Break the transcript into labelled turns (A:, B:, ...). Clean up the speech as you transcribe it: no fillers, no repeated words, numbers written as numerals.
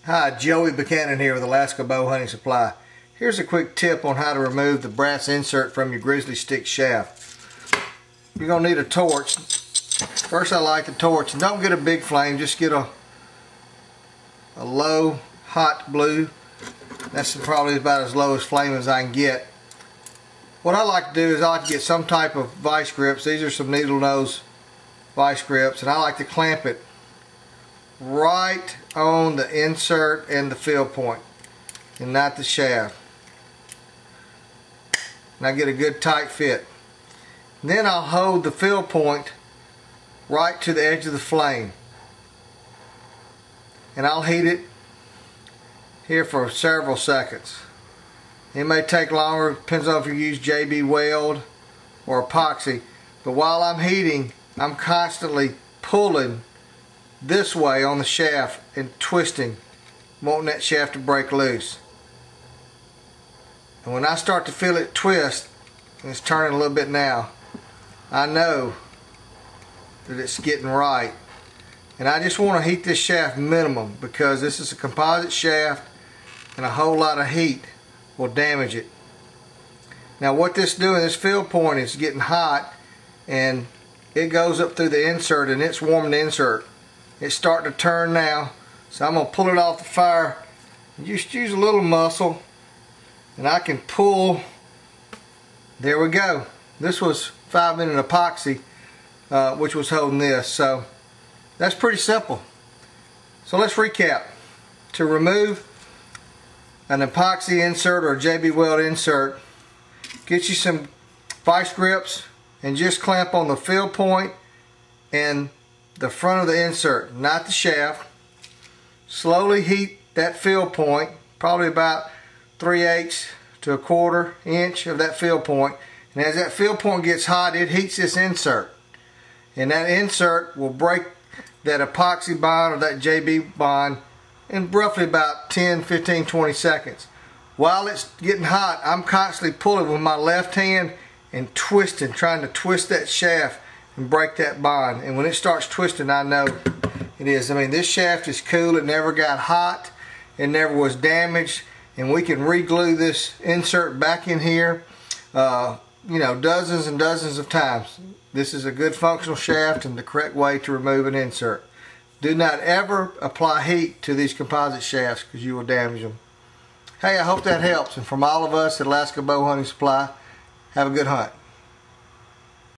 A: Hi, Joey Buchanan here with Alaska Bow Hunting Supply. Here's a quick tip on how to remove the brass insert from your GrizzlyStik shaft. You're going to need a torch. First, I light the torch, and don't get a big flame, just get a low hot blue. That's probably about as low as flame as I can get. What I like to do is I like to get some type of vice grips. These are some needle nose vice grips, and I like to clamp it right on the insert and the fill point and not the shaft, and I get a good tight fit. And then I'll hold the fill point right to the edge of the flame, and I'll heat it here for several seconds. It may take longer, depends on if you use JB Weld or epoxy, but while I'm heating, I'm constantly pulling this way on the shaft and twisting, wanting that shaft to break loose. And when I start to feel it twist, and it's turning a little bit now, I know that it's getting right. And I just want to heat this shaft minimum, because this is a composite shaft and a whole lot of heat will damage it. Now what this doing, this fill point is getting hot, and it goes up through the insert and it's warming the insert. It's starting to turn now, so I'm going to pull it off the fire. Just use a little muscle and I can pull. There we go. This was 5-minute epoxy which was holding this, so that's pretty simple. So let's recap. To remove an epoxy insert or a JB Weld insert, get you some vice grips and just clamp on the fill point and the front of the insert, not the shaft. Slowly heat that fill point, probably about 3/8 to a 1/4 inch of that fill point. And as that fill point gets hot, it heats this insert. And that insert will break that epoxy bond or that JB bond in roughly about 10, 15, 20 seconds. While it's getting hot, I'm constantly pulling with my left hand and twisting, trying to twist that shaft and break that bond. And when it starts twisting, I know it is. I mean, this shaft is cool. It never got hot. It never was damaged. And we can re-glue this insert back in here, you know, dozens and dozens of times. This is a good functional shaft and the correct way to remove an insert. Do not ever apply heat to these composite shafts, because you will damage them. Hey, I hope that helps. And from all of us at Alaska Bow Hunting Supply, have a good hunt.